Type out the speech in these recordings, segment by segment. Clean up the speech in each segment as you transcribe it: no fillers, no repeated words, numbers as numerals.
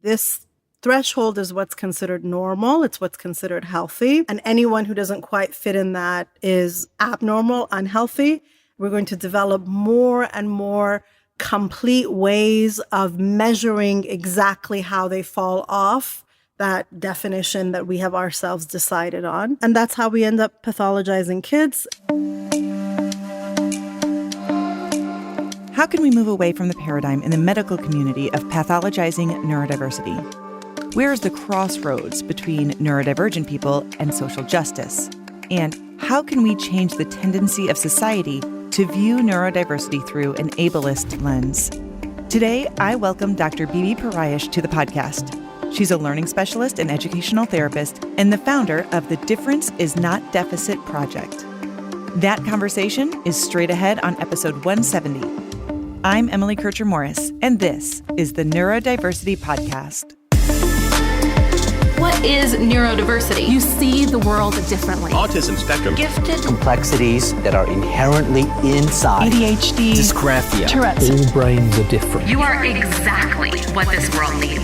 This threshold is what's considered normal. It's what's considered healthy. And anyone who doesn't quite fit in that is abnormal, unhealthy. We're going to develop more and more complete ways of measuring exactly how they fall off that definition that we have ourselves decided on. And that's how we end up pathologizing kids. How can we move away from the paradigm in the medical community of pathologizing neurodiversity? Where is the crossroads between neurodivergent people and social justice? And how can we change the tendency of society to view neurodiversity through an ableist lens? Today, I welcome Dr. Bibi Pirayesh to the podcast. She's a learning specialist and educational therapist and the founder of the Difference is Not Deficit Project. That conversation is straight ahead on episode 170. I'm Emily Kircher-Morris, and this is the Neurodiversity Podcast. What is neurodiversity? You see the world differently. Autism spectrum. Gifted. Complexities that are inherently inside. ADHD. Dysgraphia. Tourette's. All brains are different. You are exactly what this world needs.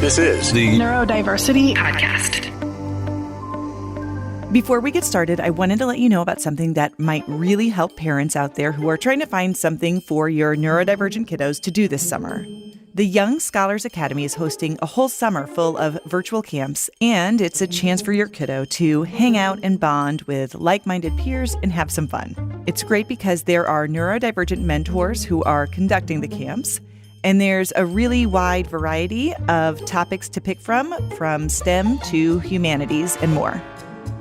This is the Neurodiversity Podcast. Before we get started, I wanted to let you know about something that might really help parents out there who are trying to find something for your neurodivergent kiddos to do this summer. The Young Scholars Academy is hosting a whole summer full of virtual camps, and it's a chance for your kiddo to hang out and bond with like-minded peers and have some fun. It's great because there are neurodivergent mentors who are conducting the camps, and there's a really wide variety of topics to pick from STEM to humanities and more.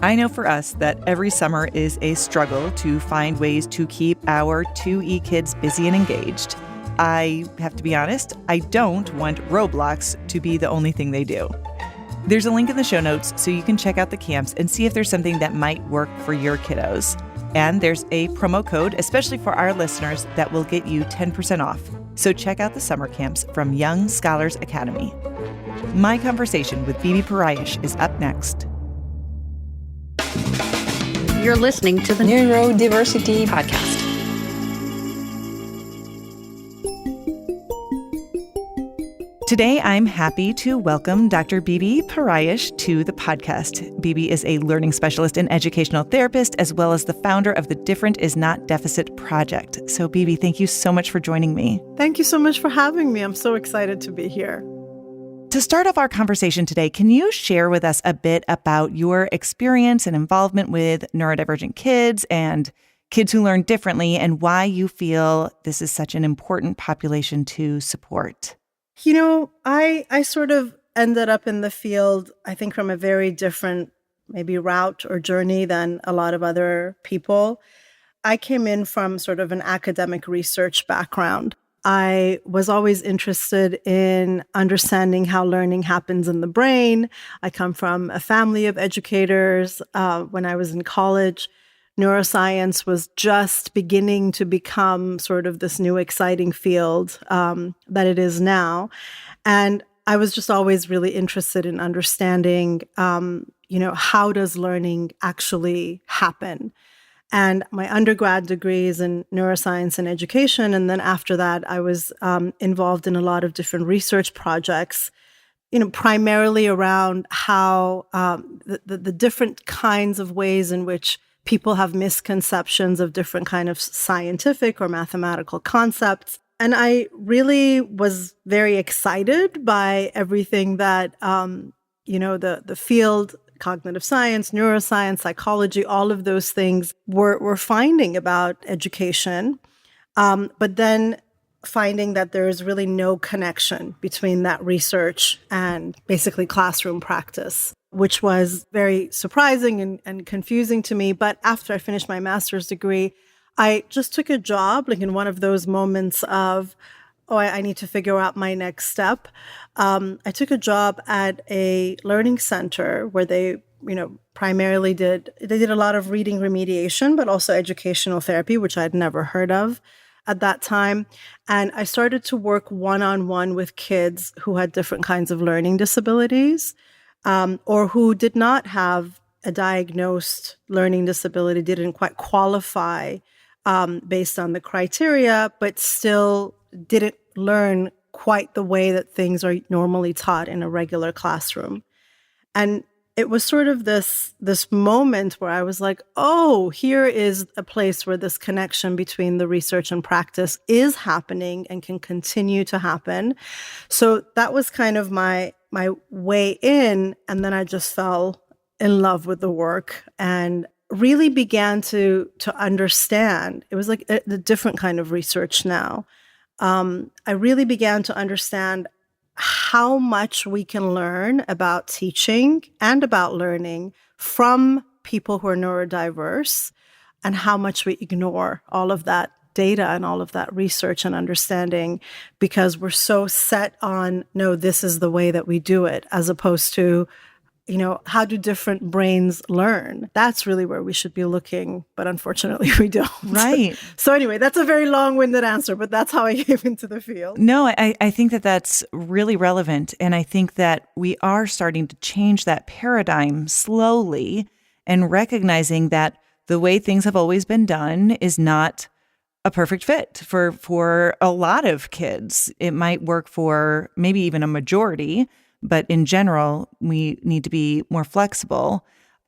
I know for us that every summer is a struggle to find ways to keep our 2E kids busy and engaged. I have to be honest, I don't want Roblox to be the only thing they do. There's a link in the show notes so you can check out the camps and see if there's something that might work for your kiddos. And there's a promo code, especially for our listeners, that will get you 10% off. So check out the summer camps from Young Scholars Academy. My conversation with Bibi Pirayesh is up next. You're listening to the Neurodiversity Podcast. Today, I'm happy to welcome Dr. Bibi Pirayesh to the podcast. Bibi is a learning specialist and educational therapist, as well as the founder of the Different is Not Deficit Project. So, Bibi, thank you so much for joining me. Thank you so much for having me. I'm so excited to be here. To start off our conversation today, can you share with us a bit about your experience and involvement with neurodivergent kids and kids who learn differently, and why you feel this is such an important population to support? You know, I sort of ended up in the field, I think, from a very different maybe route or journey than a lot of other people. I came in from sort of an academic research background. I was always interested in understanding how learning happens in the brain. I come from a family of educators. When I was in college, neuroscience was just beginning to become sort of this new exciting field that it is now. And I was just always really interested in understanding, how does learning actually happen? And my undergrad degree is in neuroscience and education. And then after that, I was involved in a lot of different research projects, primarily around how the different kinds of ways in which people have misconceptions of different kind of scientific or mathematical concepts. And I really was very excited by everything that, the field, cognitive science, neuroscience, psychology, all of those things were finding about education. But then finding that there is really no connection between that research and basically classroom practice, which was very surprising and confusing to me. But after I finished my master's degree, I just took a job, like in one of those moments of, I need to figure out my next step. I took a job at a learning center where they, primarily did a lot of reading remediation, but also educational therapy, which I'd never heard of at that time. And I started to work one-on-one with kids who had different kinds of learning disabilities, or who did not have a diagnosed learning disability, didn't quite qualify based on the criteria, but still didn't learn quite the way that things are normally taught in a regular classroom. And it was sort of this moment where I was like, oh, here is a place where this connection between the research and practice is happening and can continue to happen. So that was kind of my way in. And then I just fell in love with the work and really began to understand. It was like a different kind of research now. I really began to understand how much we can learn about teaching and about learning from people who are neurodiverse, and how much we ignore all of that data and all of that research and understanding because we're so set on, no, this is the way that we do it, as opposed to, how do different brains learn? That's really where we should be looking, but unfortunately we don't. Right. So anyway, that's a very long-winded answer, but that's how I came into the field. No, I think that that's really relevant. And I think that we are starting to change that paradigm slowly and recognizing that the way things have always been done is not a perfect fit for a lot of kids. It might work for maybe even a majority, but in general, we need to be more flexible.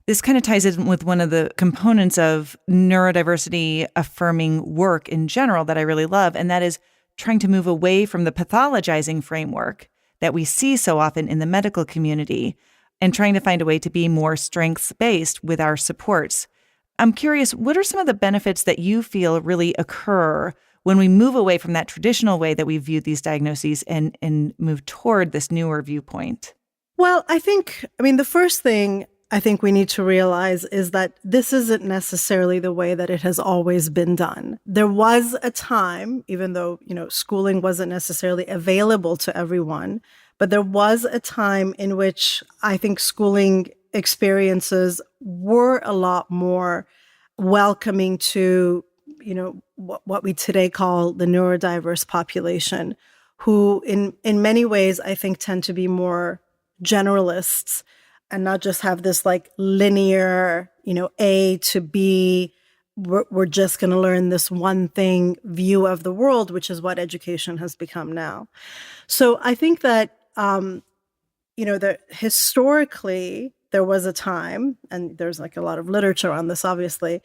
This kind of ties in with one of the components of neurodiversity affirming work in general that I really love, and that is trying to move away from the pathologizing framework that we see so often in the medical community and trying to find a way to be more strengths-based with our supports. I'm curious, what are some of the benefits that you feel really occur when we move away from that traditional way that we view these diagnoses and move toward this newer viewpoint? Well, the first thing I think we need to realize is that this isn't necessarily the way that it has always been done. There was a time, even though, schooling wasn't necessarily available to everyone, but there was a time in which I think schooling experiences were a lot more welcoming to, what we today call the neurodiverse population, who in many ways I think tend to be more generalists and not just have this like linear, A to B, we're just going to learn this one thing view of the world, which is what education has become now. So I think that, that historically there was a time, and there's like a lot of literature on this, obviously,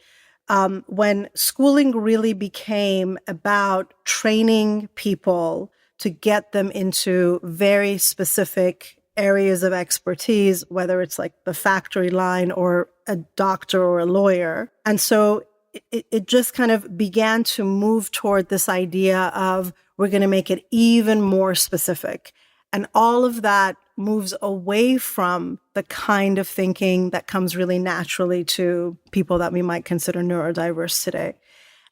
when schooling really became about training people to get them into very specific areas of expertise, whether it's like the factory line or a doctor or a lawyer. And so it just kind of began to move toward this idea of we're going to make it even more specific. And all of that moves away from the kind of thinking that comes really naturally to people that we might consider neurodiverse today.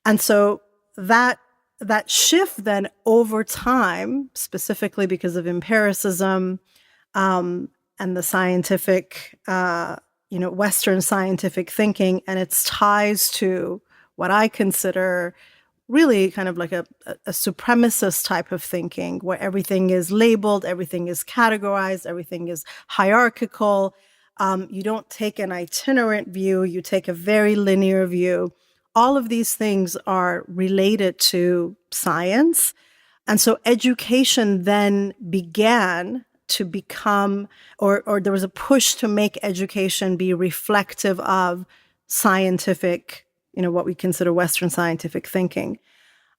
And so that shift then over time, specifically because of empiricism and the scientific, Western scientific thinking and its ties to what I consider really kind of like a supremacist type of thinking where everything is labeled, everything is categorized, everything is hierarchical. You don't take an itinerant view, you take a very linear view. All of these things are related to science. And so education then began to become, or there was a push to make education be reflective of scientific, what we consider Western scientific thinking.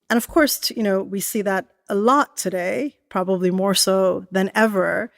And of course, we see that a lot today, probably more so than ever,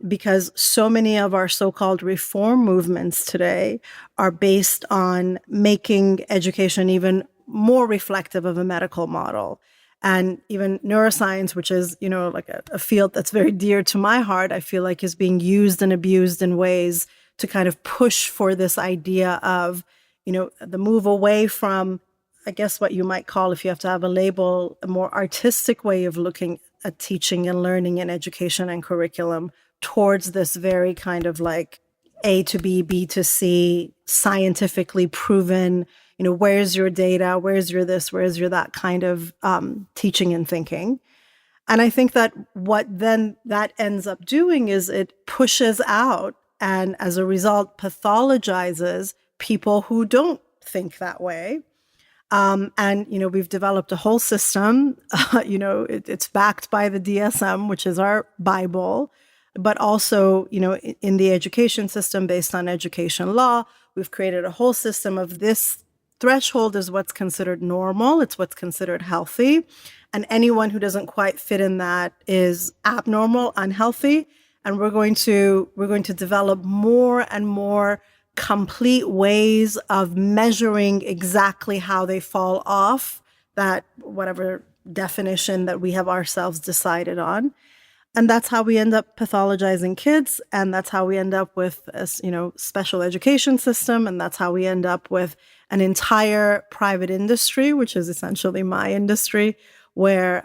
because so many of our so-called reform movements today are based on making education even more reflective of a medical model. And even neuroscience, which is, like a field that's very dear to my heart, I feel like is being used and abused in ways to kind of push for this idea of, the move away from, I guess what you might call, if you have to have a label, a more artistic way of looking at teaching and learning and education and curriculum towards this very kind of like A to B, B to C, scientifically proven, where's your data, where's your this, where's your that kind of teaching and thinking. And I think that what then that ends up doing is it pushes out and as a result pathologizes people who don't think that way. And, we've developed a whole system. It's backed by the DSM, which is our Bible, but also, in the education system based on education law, we've created a whole system of this threshold is what's considered normal. It's what's considered healthy. And anyone who doesn't quite fit in that is abnormal, unhealthy. And we're going to develop more and more complete ways of measuring exactly how they fall off that whatever definition that we have ourselves decided on. And that's how we end up pathologizing kids. And that's how we end up with a, special education system. And that's how we end up with an entire private industry, which is essentially my industry, where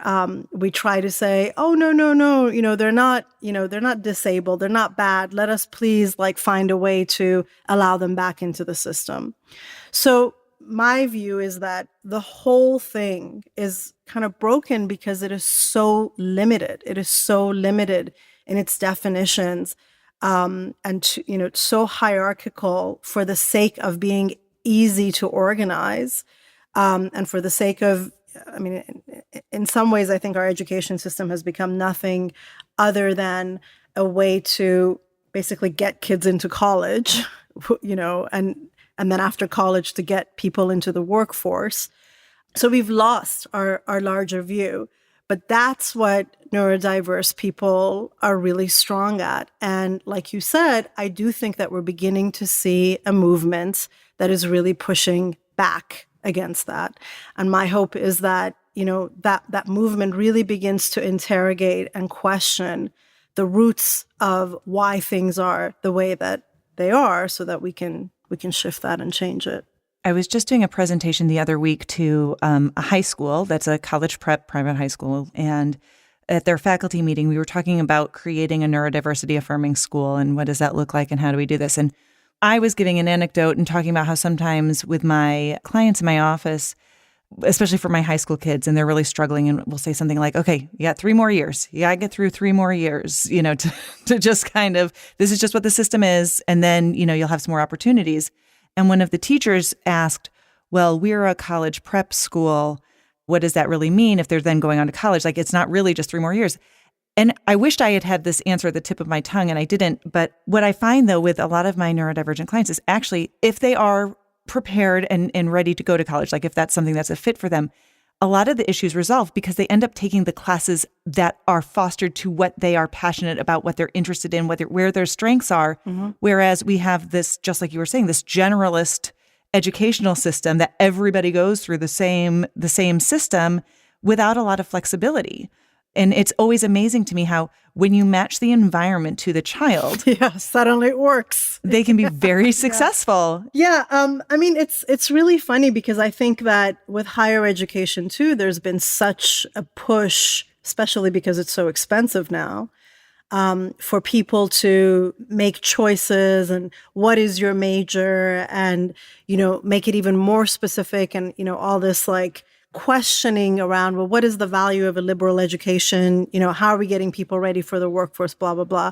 we try to say, oh, no, they're not disabled. They're not bad. Let us please find a way to allow them back into the system. So my view is that the whole thing is kind of broken because it is so limited. It is so limited in its definitions, and it's so hierarchical for the sake of being easy to organize, and for the sake of, in some ways, I think our education system has become nothing other than a way to basically get kids into college, and then after college to get people into the workforce. So we've lost our larger view. But that's what neurodiverse people are really strong at. And like you said, I do think that we're beginning to see a movement that is really pushing back against that. And my hope is that, that movement really begins to interrogate and question the roots of why things are the way that they are, so that we can shift that and change it. I was just doing a presentation the other week to a high school that's a college prep private high school. And at their faculty meeting, we were talking about creating a neurodiversity affirming school and what does that look like and how do we do this? And I was giving an anecdote and talking about how sometimes with my clients in my office, especially for my high school kids, and they're really struggling, and we'll say something like, okay, you got 3 more years. You got to get through 3 more years, to just kind of, this is just what the system is. And then, you'll have some more opportunities. And one of the teachers asked, well, we're a college prep school. What does that really mean if they're then going on to college? It's not really just 3 more years. And I wished I had this answer at the tip of my tongue, and I didn't. But what I find, though, with a lot of my neurodivergent clients is actually, if they are prepared and ready to go to college, if that's something that's a fit for them, a lot of the issues resolve because they end up taking the classes that are fostered to what they are passionate about, what they're interested in, where their strengths are. Mm-hmm. Whereas we have this, just like you were saying, this generalist educational system that everybody goes through the same system without a lot of flexibility. And it's always amazing to me how when you match the environment to the child, suddenly it works. They can be very successful. Yeah. It's really funny because I think that with higher education too, there's been such a push, especially because it's so expensive now, for people to make choices and what is your major and, make it even more specific and, all this questioning around, well, what is the value of a liberal education? How are we getting people ready for the workforce, blah, blah, blah.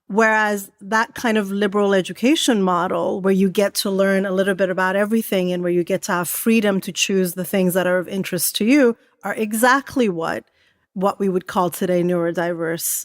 Whereas that kind of liberal education model where you get to learn a little bit about everything and where you get to have freedom to choose the things that are of interest to you are exactly what we would call today neurodiverse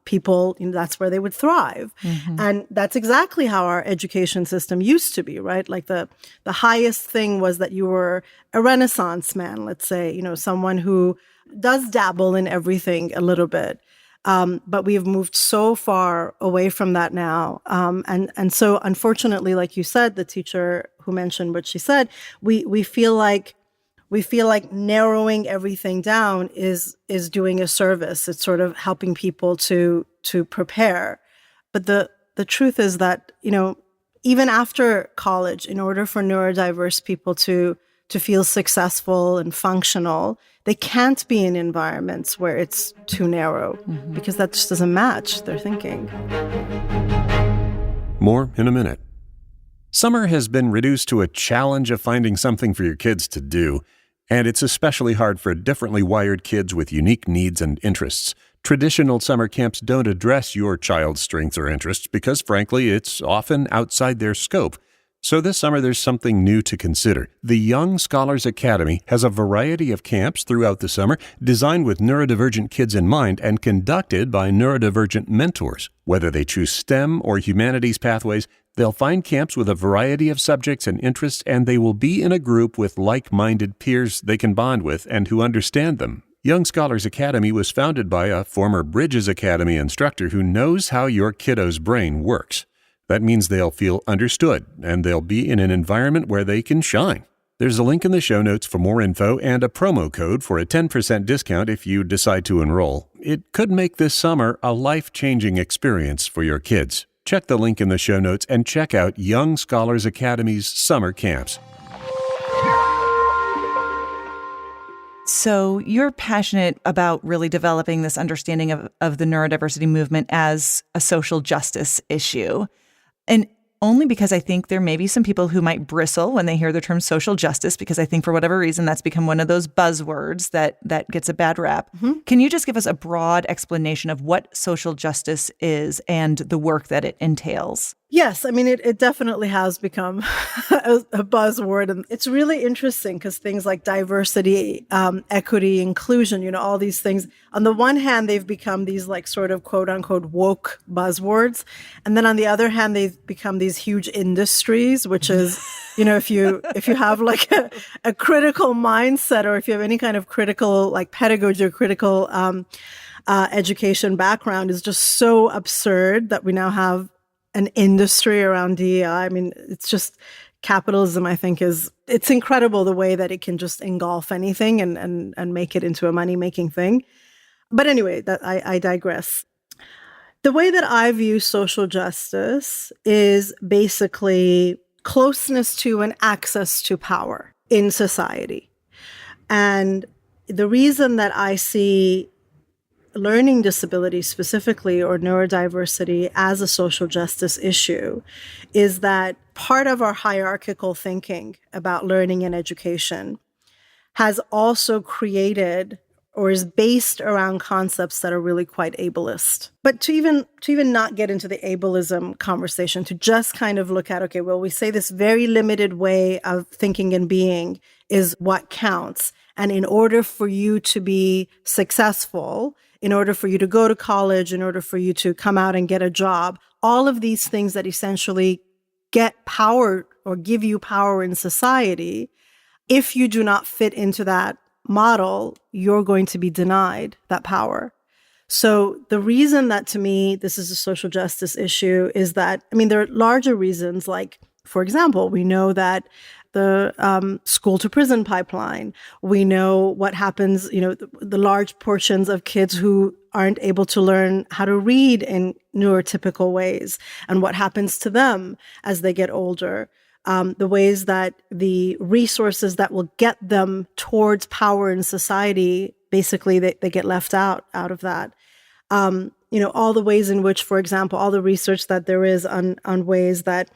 people. That's where they would thrive. Mm-hmm. And that's exactly how our education system used to be, right? The highest thing was that you were a Renaissance man, let's say, someone who does dabble in everything a little bit. But we've moved so far away from that now. And so unfortunately, like you said, the teacher who mentioned what she said, we feel like narrowing everything down is doing a service. It's sort of helping people to prepare. But the truth is that, even after college, in order for neurodiverse people to feel successful and functional, they can't be in environments where it's too narrow, mm-hmm. because that just doesn't match their thinking. More in a minute. Summer has been reduced to a challenge of finding something for your kids to do. And it's especially hard for differently wired kids with unique needs and interests. Traditional summer camps don't address your child's strengths or interests because, frankly, it's often outside their scope. So this summer, there's something new to consider. The Young Scholars Academy has a variety of camps throughout the summer designed with neurodivergent kids in mind and conducted by neurodivergent mentors. Whether they choose STEM or humanities pathways, they'll find camps with a variety of subjects and interests, and they will be in a group with like-minded peers they can bond with and who understand them. Young Scholars Academy was founded by a former Bridges Academy instructor who knows how your kiddo's brain works. That means they'll feel understood, and they'll be in an environment where they can shine. There's a link in the show notes for more info and a promo code for a 10% discount if you decide to enroll. It could make this summer a life-changing experience for your kids. Check the link in the show notes and check out Young Scholars Academy's summer camps. So you're passionate about really developing this understanding of the neurodiversity movement as a social justice issue. And only because I think there may be some people who might bristle when they hear the term social justice, because I think for whatever reason that's become one of those buzzwords that gets a bad rap. Mm-hmm. Can you just give us a broad explanation of what social justice is and the work that it entails? Yes, I mean, it definitely has become a buzzword. And it's really interesting because things like diversity, equity, inclusion, all these things, on the one hand, they've become these like sort of quote unquote woke buzzwords. And then on the other hand, they've become these huge industries, which is, if you have like a critical mindset, or if you have any kind of critical like pedagogy or critical education background, is just so absurd that we now have an industry around DEI. I mean, it's just capitalism, I think, it's incredible the way that it can just engulf anything and make it into a money-making thing. But anyway, I digress. The way that I view social justice is basically closeness to and access to power in society. And the reason that I see learning disability specifically, or neurodiversity, as a social justice issue is that part of our hierarchical thinking about learning and education has also created or is based around concepts that are really quite ableist. But to even not get into the ableism conversation, to just kind of look at, okay, well, we say this very limited way of thinking and being is what counts. And in order for you to be successful, in order for you to go to college, in order for you to come out and get a job, all of these things that essentially get power or give you power in society, if you do not fit into that model, you're going to be denied that power. So the reason that, to me, this is a social justice issue is that, I mean, there are larger reasons, like, for example, we know that the school to prison pipeline. We know what happens, the large portions of kids who aren't able to learn how to read in neurotypical ways and what happens to them as they get older. The ways that the resources that will get them towards power in society, basically they get left out of that. All the ways in which, for example, all the research that there is on ways that,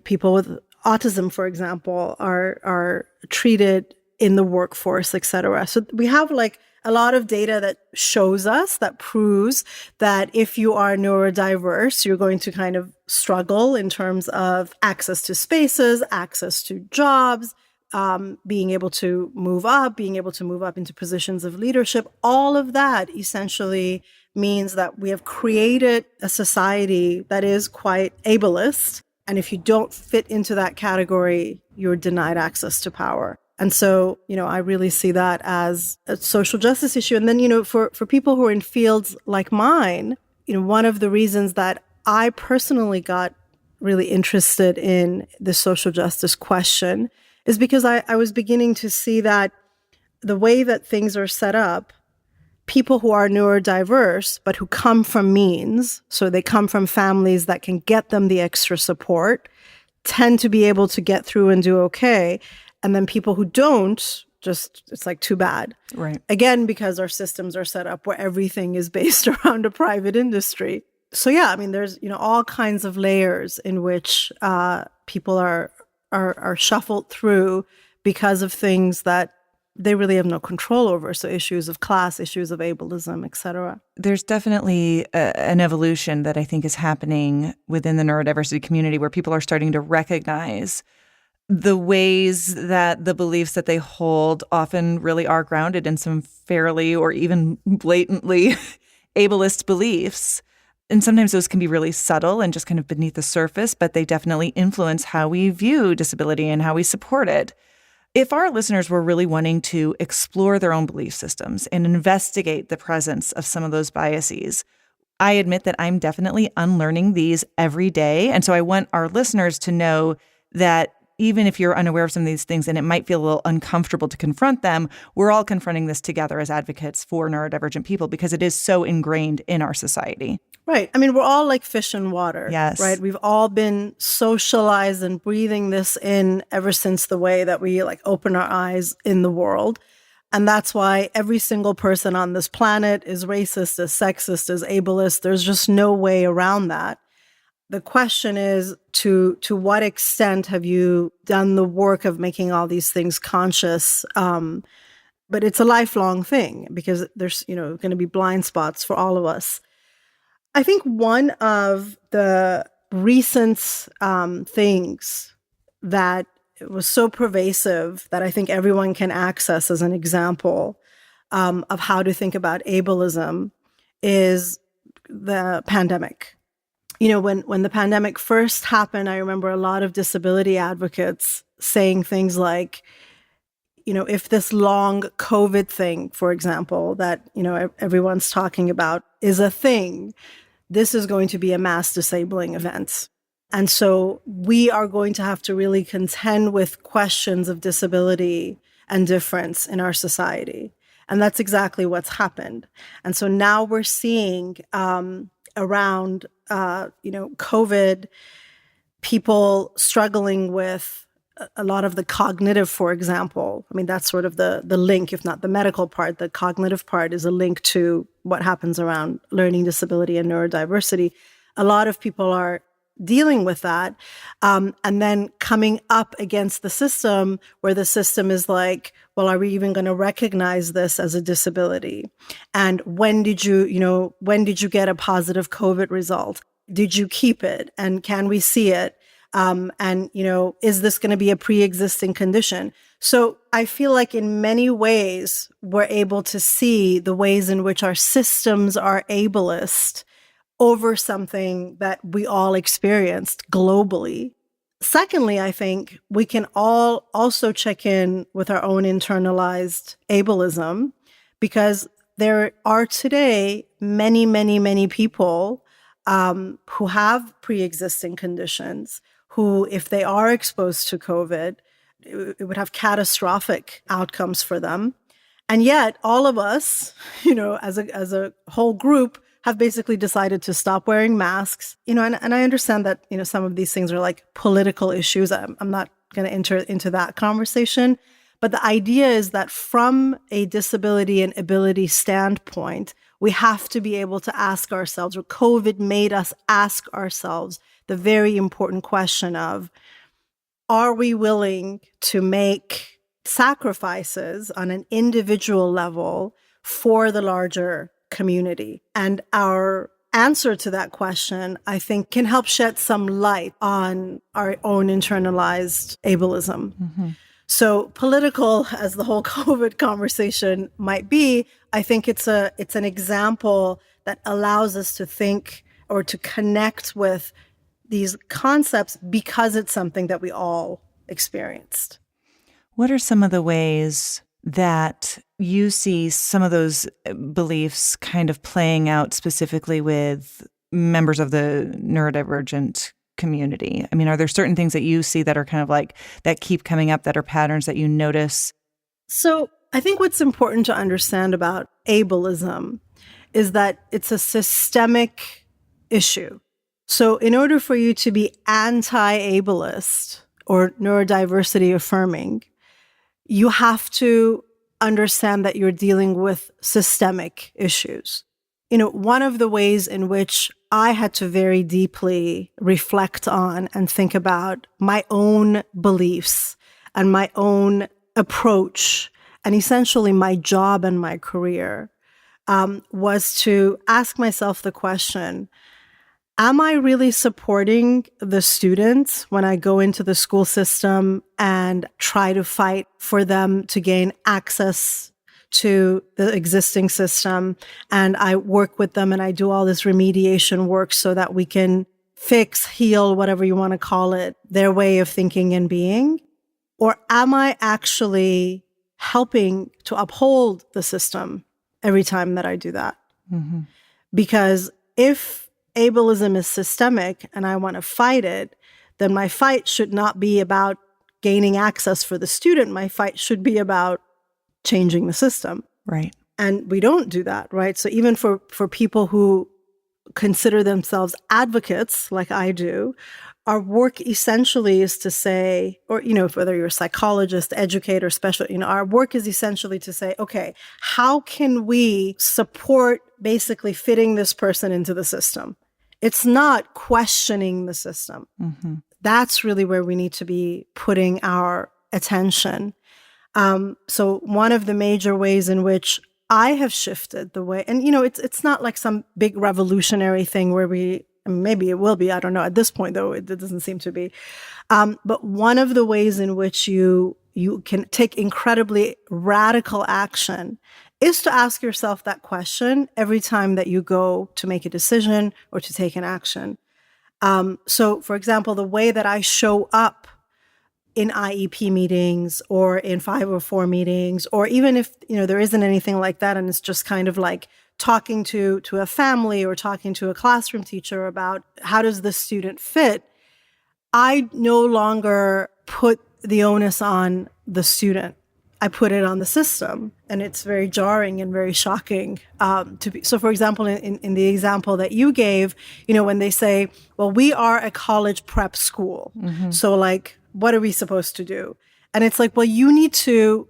people with autism, for example, are treated in the workforce, et cetera. So we have like a lot of data that shows us, that proves that if you are neurodiverse, you're going to kind of struggle in terms of access to spaces, access to jobs, being able to move up into positions of leadership. All of that essentially means that we have created a society that is quite ableist. And if you don't fit into that category, you're denied access to power. And so, I really see that as a social justice issue. And then, for people who are in fields like mine, one of the reasons that I personally got really interested in the social justice question is because I was beginning to see that the way that things are set up, people who are neurodiverse, but who come from means, so they come from families that can get them the extra support, tend to be able to get through and do okay. And then people who don't, it's like too bad. Right. Again, because our systems are set up where everything is based around a private industry. So yeah, I mean, there's, all kinds of layers in which people are shuffled through because of things that they really have no control over. So issues of class, issues of ableism, et cetera. There's definitely an evolution that I think is happening within the neurodiversity community where people are starting to recognize the ways that the beliefs that they hold often really are grounded in some fairly or even blatantly ableist beliefs. And sometimes those can be really subtle and just kind of beneath the surface, but they definitely influence how we view disability and how we support it. If our listeners were really wanting to explore their own belief systems and investigate the presence of some of those biases, I admit that I'm definitely unlearning these every day. And so I want our listeners to know that even if you're unaware of some of these things and it might feel a little uncomfortable to confront them, we're all confronting this together as advocates for neurodivergent people because it is so ingrained in our society. Right. I mean, we're all like fish in water. Yes. Right. We've all been socialized and breathing this in ever since the way that we like open our eyes in the world. And that's why every single person on this planet is racist, is sexist, is ableist. There's just no way around that. The question is, to what extent have you done the work of making all these things conscious? But it's a lifelong thing because there's, going to be blind spots for all of us. I think one of the recent things that was so pervasive that I think everyone can access as an example of how to think about ableism is the pandemic. When the pandemic first happened, I remember a lot of disability advocates saying things like, if this long COVID thing, for example, that, everyone's talking about is a thing, this is going to be a mass disabling event. And so we are going to have to really contend with questions of disability and difference in our society. And that's exactly what's happened. And so now we're seeing around COVID, people struggling with a lot of the cognitive, for example. I mean, that's sort of the link, if not the medical part. The cognitive part is a link to what happens around learning disability and neurodiversity. A lot of people are dealing with that, and then coming up against the system where the system is like, well, are we even going to recognize this as a disability? And when did you get a positive COVID result? Did you keep it? And can we see it? Is this going to be a pre-existing condition? So I feel like in many ways, we're able to see the ways in which our systems are ableist over something that we all experienced globally. Secondly, I think we can all also check in with our own internalized ableism, because there are today many, many, many people who have pre-existing conditions, who, if they are exposed to COVID, it would have catastrophic outcomes for them. And yet all of us, as a whole group, have basically decided to stop wearing masks, and I understand that, some of these things are like political issues. I'm not going to enter into that conversation. But the idea is that from a disability and ability standpoint, we have to be able to ask ourselves, or COVID made us ask ourselves, the very important question of, are we willing to make sacrifices on an individual level for the larger community? And our answer to that question, I think, can help shed some light on our own internalized ableism. Mm-hmm. So political as the whole COVID conversation might be, I think it's an example that allows us to think or to connect with these concepts because it's something that we all experienced. What are some of the ways that you see some of those beliefs kind of playing out specifically with members of the neurodivergent community? I mean, are there certain things that you see that are kind of like that keep coming up, that are patterns that you notice? So I think what's important to understand about ableism is that it's a systemic issue. So in order for you to be anti-ableist or neurodiversity affirming, you have to understand that you're dealing with systemic issues. One of the ways in which I had to very deeply reflect on and think about my own beliefs and my own approach and essentially my job and my career, was to ask myself the question, am I really supporting the students when I go into the school system and try to fight for them to gain access to the existing system? And I work with them and I do all this remediation work so that we can fix, heal, whatever you want to call it, their way of thinking and being? Or am I actually helping to uphold the system every time that I do that? Mm-hmm. Because if ableism is systemic and I want to fight it, then my fight should not be about gaining access for the student. My fight should be about changing the system. Right. And we don't do that, right? So even for people who consider themselves advocates, like I do, our work essentially is to say, or, whether you're a psychologist, educator, special, our work is essentially to say, okay, how can we support basically fitting this person into the system? It's not questioning the system. Mm-hmm. That's really where we need to be putting our attention. So one of the major ways in which I have shifted the way, and it's not like some big revolutionary thing where maybe it will be, I don't know. At this point, though, it doesn't seem to be. But one of the ways in which you can take incredibly radical action is to ask yourself that question every time that you go to make a decision or to take an action. So, for example, the way that I show up in IEP meetings or in 504 meetings, or even if, there isn't anything like that and it's just kind of like talking to a family or talking to a classroom teacher about how does the student fit, I no longer put the onus on the student. I put it on the system, and it's very jarring and very shocking to be. So, for example, in the example that you gave, when they say, well, we are a college prep school. Mm-hmm. So like, what are we supposed to do? And it's like, well, you need to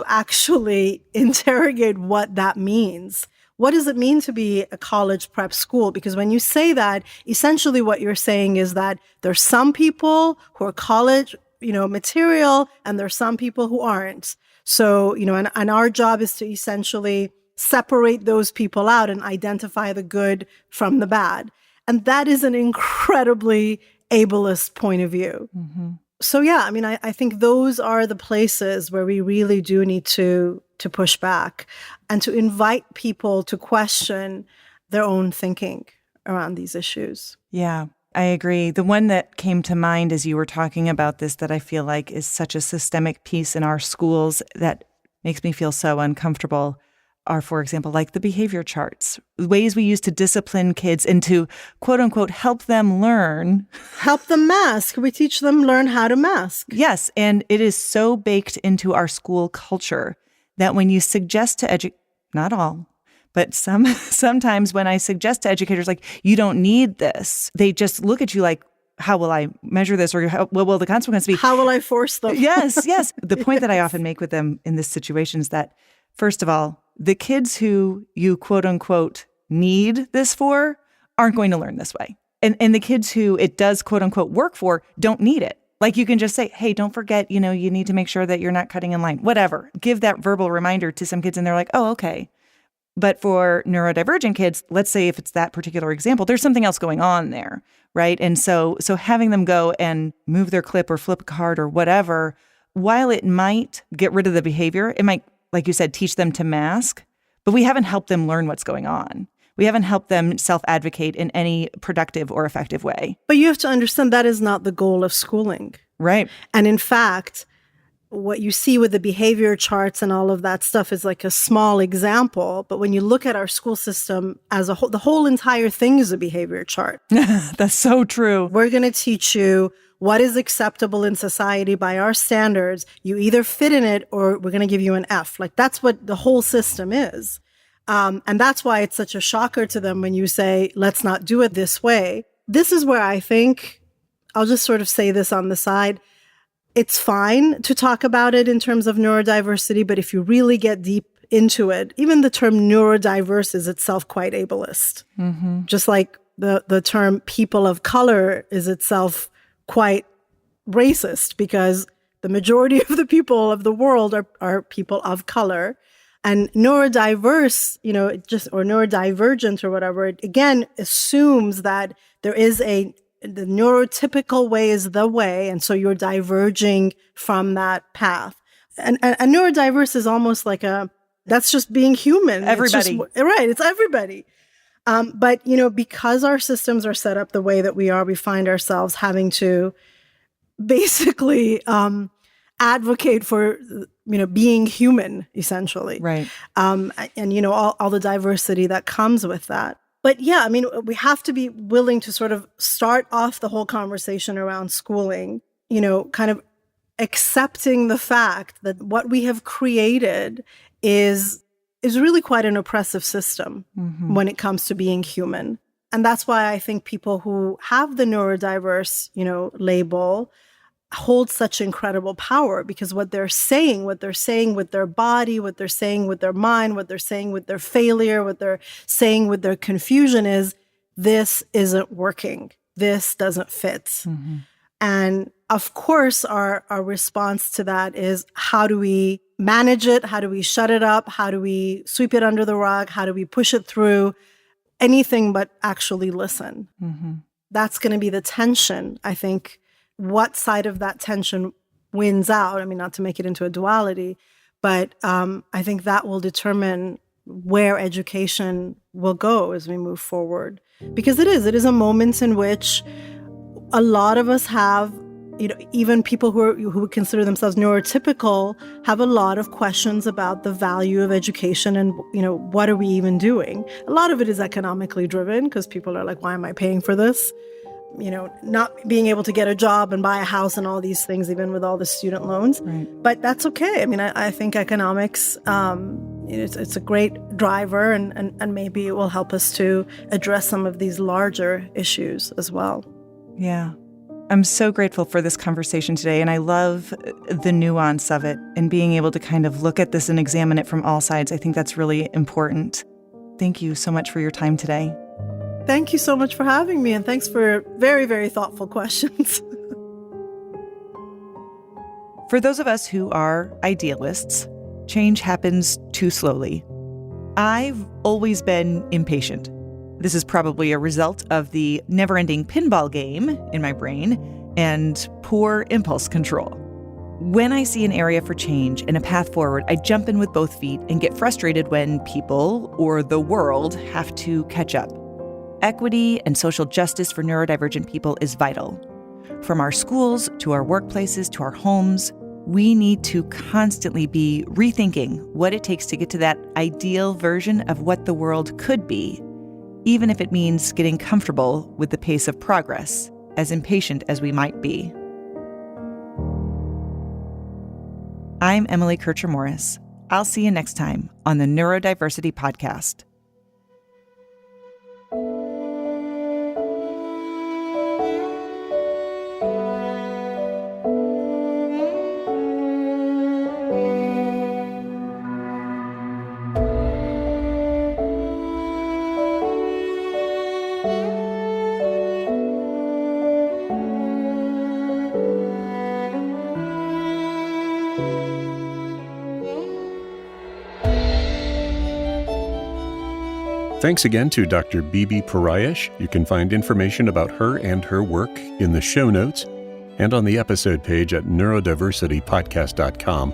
actually interrogate what that means. What does it mean to be a college prep school? Because when you say that, essentially what you're saying is that there's some people who are college, material, and there's some people who aren't. So, and our job is to essentially separate those people out and identify the good from the bad. And that is an incredibly ableist point of view. Mm-hmm. So, yeah, I think those are the places where we really do need to push back and to invite people to question their own thinking around these issues. Yeah, I agree. The one that came to mind as you were talking about this that I feel like is such a systemic piece in our schools that makes me feel so uncomfortable are, for example, like the behavior charts, ways we use to discipline kids and to, quote unquote, help them learn. Help them mask. We teach them learn how to mask. Yes. And it is so baked into our school culture that when you suggest to not all, but sometimes when I suggest to educators, like, you don't need this, they just look at you like, how will I measure this? Or what will the consequence be? How will I force them? Yes. The point that I often make with them in this situation is that, first of all, the kids who you quote unquote need this for aren't going to learn this way. And the kids who it does quote unquote work for don't need it. Like, you can just say, hey, don't forget, you need to make sure that you're not cutting in line, whatever. Give that verbal reminder to some kids and they're like, oh, okay. But for neurodivergent kids, let's say if it's that particular example, there's something else going on there, right? And so having them go and move their clip or flip a card or whatever, while it might get rid of the behavior, it might, like you said, teach them to mask, but we haven't helped them learn what's going on. We haven't helped them self-advocate in any productive or effective way. But you have to understand that is not the goal of schooling. Right. And in fact, what you see with the behavior charts and all of that stuff is like a small example. But when you look at our school system as a whole, the whole entire thing is a behavior chart. That's so true. We're going to teach you what is acceptable in society by our standards. You either fit in it or we're going to give you an F. Like, that's what the whole system is. And that's why it's such a shocker to them when you say, let's not do it this way. This is where I think, I'll just sort of say this on the side, it's fine to talk about it in terms of neurodiversity, but if you really get deep into it, even the term neurodiverse is itself quite ableist. Mm-hmm. Just like the term people of color is itself quite racist, because the majority of the people of the world are people of color. And neurodiverse, or neurodivergent or whatever, it again assumes that there is the neurotypical way is the way. And so you're diverging from that path. And neurodiverse is almost like that's just being human. Everybody. Right. It's everybody. But, because our systems are set up the way that we are, we find ourselves having to basically advocate for, being human, essentially. Right. And, all the diversity that comes with that. But yeah, we have to be willing to sort of start off the whole conversation around schooling, kind of accepting the fact that what we have created is really quite an oppressive system when it comes to being human. And that's why I think people who have the neurodiverse, label hold such incredible power, because what they're saying with their body, what they're saying with their mind, what they're saying with their failure, what they're saying with their confusion is, this isn't working. This doesn't fit. And of course, our response to that is, how do we manage it? How do we shut it up? How do we sweep it under the rug? How do we push it through? Anything but actually listen. That's going to be the tension, I think. What side of that tension wins out? Not to make it into a duality, but I think that will determine where education will go as we move forward. Because it is a moment in which a lot of us have, even people who consider themselves neurotypical have a lot of questions about the value of education and, what are we even doing? A lot of it is economically driven, because people are like, why am I paying for this? Not being able to get a job and buy a house and all these things, even with all the student loans. Right. But that's okay. I think economics, it's a great driver, and maybe it will help us to address some of these larger issues as well. Yeah. I'm so grateful for this conversation today, and I love the nuance of it and being able to kind of look at this and examine it from all sides. I think that's really important. Thank you so much for your time today. Thank you so much for having me, and thanks for very, very thoughtful questions. For those of us who are idealists, change happens too slowly. I've always been impatient. This is probably a result of the never-ending pinball game in my brain and poor impulse control. When I see an area for change and a path forward, I jump in with both feet and get frustrated when people or the world have to catch up. Equity and social justice for neurodivergent people is vital. From our schools to our workplaces to our homes, we need to constantly be rethinking what it takes to get to that ideal version of what the world could be, even if it means getting comfortable with the pace of progress, as impatient as we might be. I'm Emily Kircher-Morris. I'll see you next time on the Neurodiversity Podcast. Thanks again to Dr. Bibi Pirayesh. You can find information about her and her work in the show notes and on the episode page at neurodiversitypodcast.com.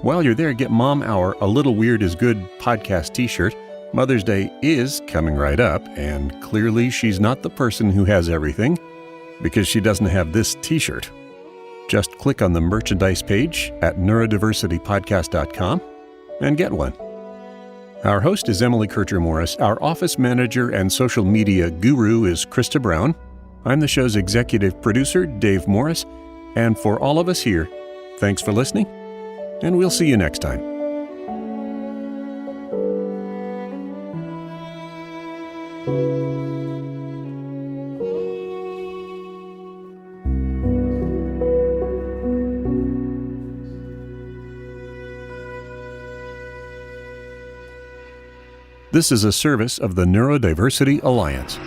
While you're there, get Mom Hour, A Little Weird is Good podcast t-shirt. Mother's Day is coming right up, and clearly she's not the person who has everything, because she doesn't have this t-shirt. Just click on the merchandise page at neurodiversitypodcast.com and get one. Our host is Emily Kircher-Morris. Our office manager and social media guru is Krista Brown. I'm the show's executive producer, Dave Morris. And for all of us here, thanks for listening, and we'll see you next time. This is a service of the Neurodiversity Alliance.